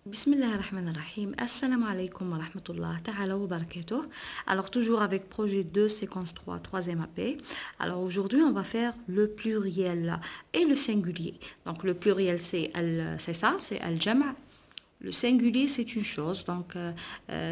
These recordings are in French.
Bismillahirrahmanirrahim. Assalamu alaikum wa rahmatullah ta'ala wa barakatuh. Alors, toujours avec projet 2, séquence 3, troisième AP. Alors, aujourd'hui, on va faire le pluriel et le singulier. Donc, le pluriel, c'est ça, c'est al-jam'. Le singulier, c'est une chose. Donc,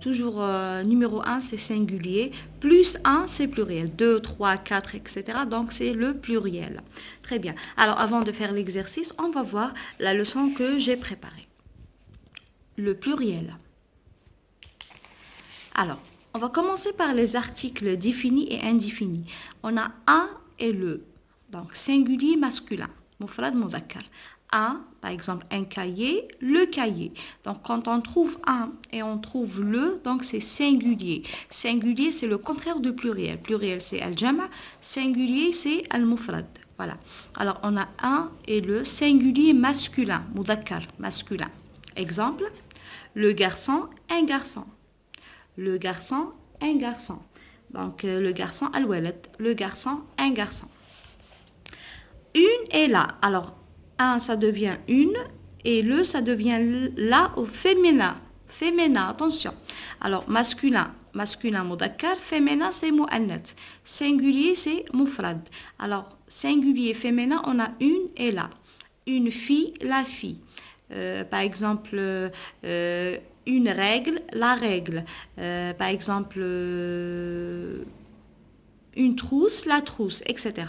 toujours numéro 1, c'est singulier. Plus 1, c'est pluriel. 2, 3, 4, etc. Donc, c'est le pluriel. Très bien. Alors, avant de faire l'exercice, on va voir la leçon que j'ai préparée. Le pluriel. Alors, on va commencer par les articles définis et indéfinis. On a un et le. Donc, singulier masculin. Mufrad mudhakkar. Un, par exemple, un cahier, le cahier. Donc, quand on trouve un et on trouve le, donc c'est singulier. Singulier, c'est le contraire de pluriel. Pluriel, c'est al-jama'. Singulier, c'est al-mufrad. Voilà. Alors, on a un et le singulier masculin. Mudhakkar, masculin. Exemple, le garçon, un garçon. Le garçon, un garçon. Donc, le garçon, al-walad. Le garçon, un garçon. Une est là. Alors, un, ça devient une. Et le, ça devient là au féminin. Féminin, attention. Alors, masculin, masculin, mudhakkar. Féminin, c'est mu'annath. Singulier, c'est mufrad. Alors, singulier, féminin, on a une et là. Une fille, la fille. Par exemple, une règle, la règle. Par exemple, une trousse, la trousse, etc.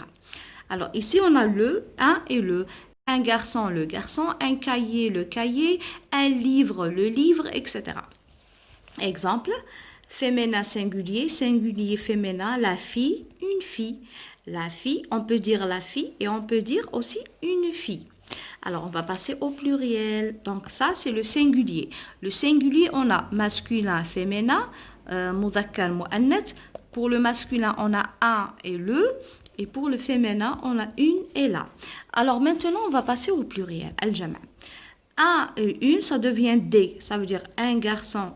Alors ici, on a le, un et le. Un garçon, le garçon. Un cahier, le cahier. Un livre, le livre, etc. Exemple, féminin singulier, singulier féminin, la fille, une fille. La fille, on peut dire la fille et on peut dire aussi une fille. Alors, on va passer au pluriel. Donc, ça, c'est le singulier. Le singulier, on a masculin, féminin, mudhakkar, mu'annath. Pour le masculin, on a un et le. Et pour le féminin, on a une et la. Alors, maintenant, on va passer au pluriel, al-jama'. Un et une, ça devient des. Ça veut dire un garçon,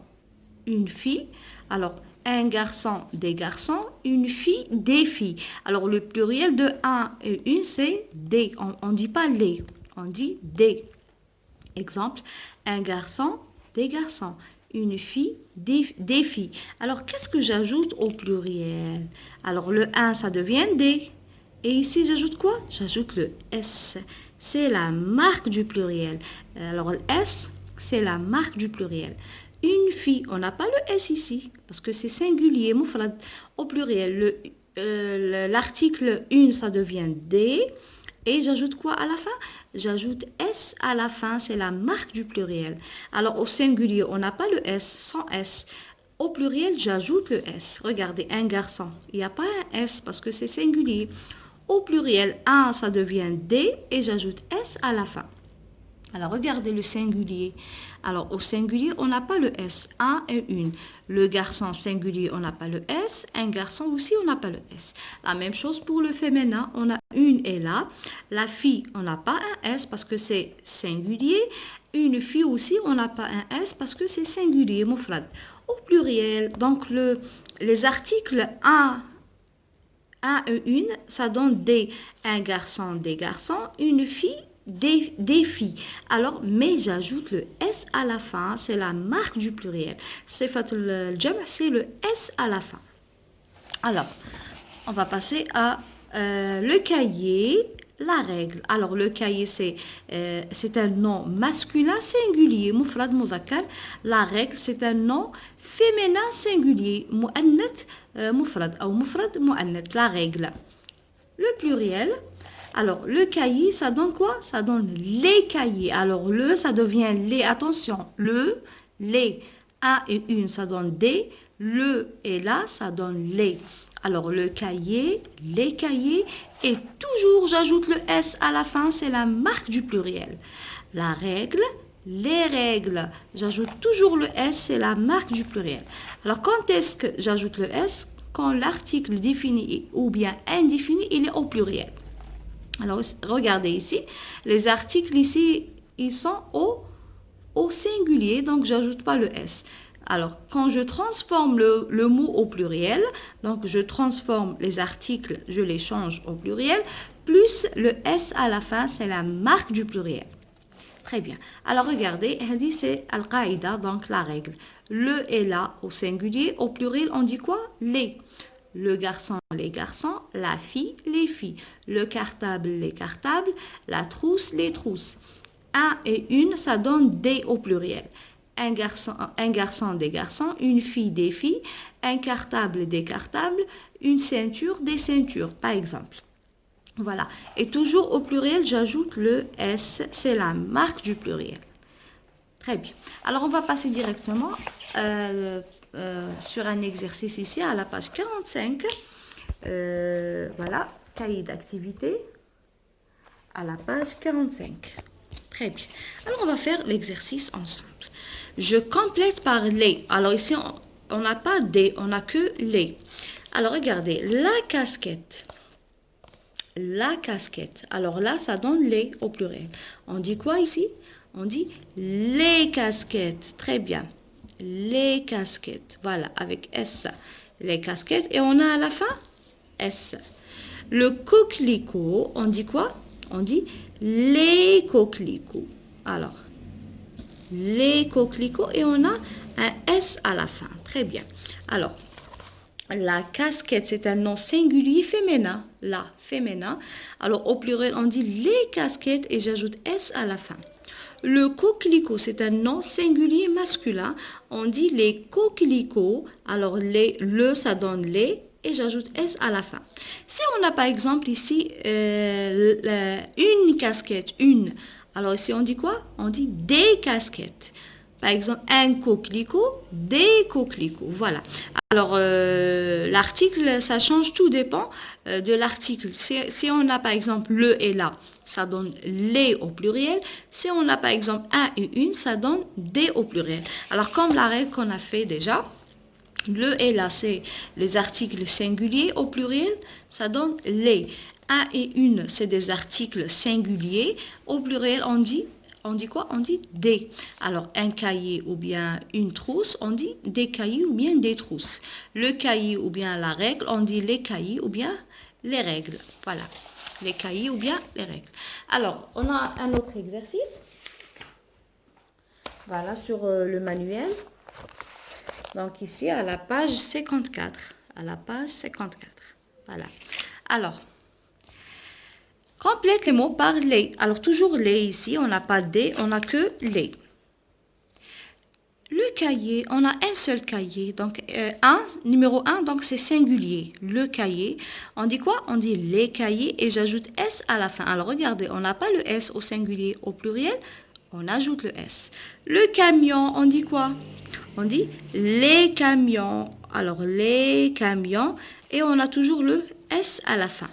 une fille. Alors, un garçon, des garçons, une fille, des filles. Alors, le pluriel de un et une, c'est des. On ne dit pas les. On dit des. Exemple, un garçon, des garçons. Une fille, des filles. Alors, qu'est-ce que j'ajoute au pluriel? Alors, le un, ça devient des. Et ici, j'ajoute quoi? J'ajoute le S. C'est la marque du pluriel. Alors, le S, c'est la marque du pluriel. Une fille, on n'a pas le S ici, parce que c'est singulier, mufrad. Au pluriel, l'article une, ça devient des. Et j'ajoute quoi à la fin? J'ajoute S à la fin, c'est la marque du pluriel. Alors au singulier, on n'a pas le S, sans S. Au pluriel, j'ajoute le S. Regardez, un garçon, il n'y a pas un S parce que c'est singulier. Au pluriel, un, ça devient des et j'ajoute S à la fin. Alors, regardez le singulier. Alors, au singulier, on n'a pas le S. Un et une. Le garçon singulier, on n'a pas le S. Un garçon aussi, on n'a pas le S. La même chose pour le féminin. On a une et là. La fille, on n'a pas un S parce que c'est singulier. Une fille aussi, on n'a pas un S parce que c'est singulier, mufrad. Au pluriel, donc les articles un et une, ça donne des. Un garçon, des garçons. Une fille, des filles. Alors, mais j'ajoute le S à la fin, c'est la marque du pluriel. Sifat al-jam', c'est le S à la fin. Alors, on va passer à le cahier, la règle. Alors, le cahier, c'est un nom masculin singulier, mufrad mudhakkar. La règle, c'est un nom féminin singulier, mu'annath mufrad, ou mufrad mu'annath, la règle. Le pluriel, alors le cahier, ça donne quoi? Ça donne les cahiers. Alors le, ça devient les. Attention, le, les. Un et une, ça donne des. Le et là, ça donne les. Alors le cahier, les cahiers. Et toujours, j'ajoute le S à la fin, c'est la marque du pluriel. La règle, les règles. J'ajoute toujours le S, c'est la marque du pluriel. Alors quand est-ce que j'ajoute le S? Quand l'article défini ou bien indéfini, il est au pluriel. Alors, regardez ici, les articles ici, ils sont au singulier, donc j'ajoute pas le S. Alors, quand je transforme le mot au pluriel, donc je transforme les articles, je les change au pluriel, plus le S à la fin, c'est la marque du pluriel. Très bien. Alors regardez, c'est al-qaïda, donc la règle. Le et la au singulier, au pluriel, on dit quoi? Les. Le garçon, les garçons, la fille, les filles. Le cartable, les cartables, la trousse, les trousses. Un et une, ça donne des au pluriel. Un garçon, des garçons, une fille, des filles, un cartable, des cartables, une ceinture, des ceintures, par exemple. Voilà. Et toujours au pluriel, j'ajoute le S, c'est la marque du pluriel. Très bien. Alors, on va passer directement sur un exercice ici à la page 45. Voilà, cahier d'activité à la page 45. Très bien. Alors, on va faire l'exercice ensemble. Je complète par les. Alors, ici, on n'a pas des, on n'a que les. Alors, regardez, la casquette. La casquette. Alors là, ça donne les au pluriel. On dit quoi ici? On dit les casquettes. Très bien. Les casquettes. Voilà, avec S. Les casquettes. Et on a à la fin S. Le coquelicot, on dit quoi? On dit les coquelicots. Alors, les coquelicots. Et on a un S à la fin. Très bien. Alors, la casquette, c'est un nom singulier féminin. La, féminin. Alors, au pluriel, on dit les casquettes et j'ajoute S à la fin. Le coquelicot, c'est un nom singulier masculin. On dit les coquelicots. Alors, le, ça donne les et j'ajoute S à la fin. Si on a par exemple ici une casquette, une. Alors, ici, on dit quoi? On dit des casquettes. Par exemple, un coquelicot, des coquelicots. Voilà. Alors, l'article, ça change, tout dépend de l'article. Si on a par exemple le et la, ça donne les au pluriel. Si on a par exemple un et une, ça donne des au pluriel. Alors, comme la règle qu'on a fait déjà, le et la, c'est les articles singuliers au pluriel, ça donne les. Un et une, c'est des articles singuliers. Au pluriel, on dit quoi? On dit des. Alors, un cahier ou bien une trousse, on dit des cahiers ou bien des trousses. Le cahier ou bien la règle, on dit les cahiers ou bien les règles. Voilà, les cahiers ou bien les règles. Alors, on a un autre exercice. Voilà, sur le manuel. Donc, ici, à la page 54. À la page 54. Voilà. Alors, complète les mots par les. Alors, toujours les ici, on n'a pas des, on n'a que les. Le cahier, on a un seul cahier. Donc, numéro 1, donc c'est singulier. Le cahier, on dit quoi? On dit les cahiers et j'ajoute S à la fin. Alors, regardez, on n'a pas le S au singulier. Au pluriel, on ajoute le S. Le camion, on dit quoi? On dit les camions. Alors, les camions. Et on a toujours le S à la fin.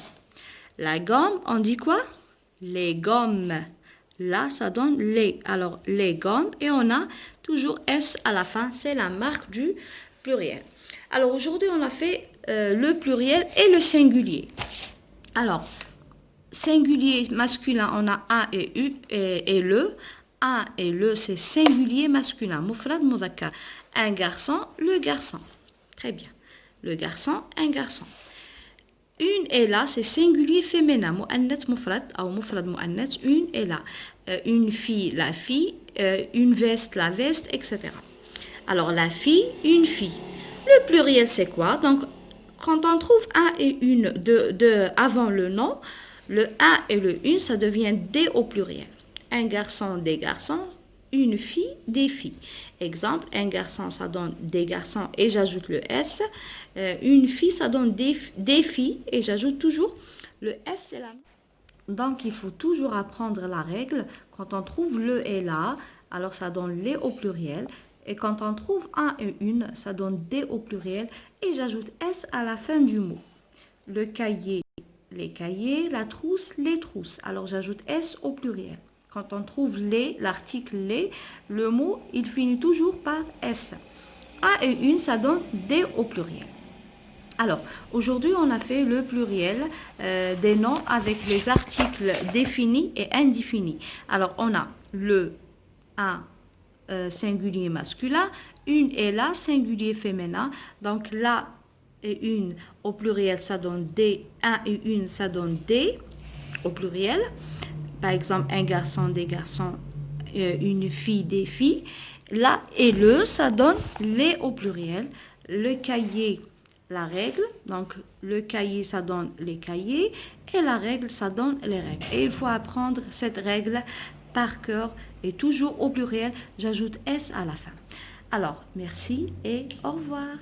La gomme, on dit quoi? Les gommes. Là, ça donne les. Alors, les gommes. Et on a toujours S à la fin. C'est la marque du pluriel. Alors, aujourd'hui, on a fait le pluriel et le singulier. Alors, singulier masculin, on a un et le. Un et le, c'est singulier masculin. Mufrad mudhakkar. Un garçon, le garçon. Très bien. Le garçon, un garçon. Une est là, c'est singulier féminin. Mu'annath mufrad ou mufrad mu'annath. Une est là. Une fille, la fille. Une veste, la veste, etc. Alors, la fille, une fille. Le pluriel, c'est quoi? Donc, quand on trouve un et une avant le nom, le un et le une, ça devient des au pluriel. Un garçon, des garçons. Une fille, des filles. Exemple, un garçon, ça donne des garçons et j'ajoute le S. Une fille, ça donne des filles et j'ajoute toujours le S. C'est là. Donc, il faut toujours apprendre la règle. Quand on trouve le et la, alors ça donne les au pluriel. Et quand on trouve un et une, ça donne des au pluriel. Et j'ajoute S à la fin du mot. Le cahier, les cahiers. La trousse, les trousses. Alors, j'ajoute S au pluriel. Quand on trouve les, l'article les, le mot, il finit toujours par S. Un et une, ça donne des au pluriel. Alors, aujourd'hui, on a fait le pluriel des noms avec les articles définis et indéfinis. Alors, on a le un singulier masculin, une et la singulier féminin. Donc, la et une au pluriel, ça donne des. Un et une, ça donne des au pluriel. Par exemple, un garçon, des garçons, une fille, des filles. Là et le, ça donne les au pluriel. Le cahier, la règle. Donc, le cahier, ça donne les cahiers. Et la règle, ça donne les règles. Et il faut apprendre cette règle par cœur. Et toujours au pluriel, j'ajoute S à la fin. Alors, merci et au revoir.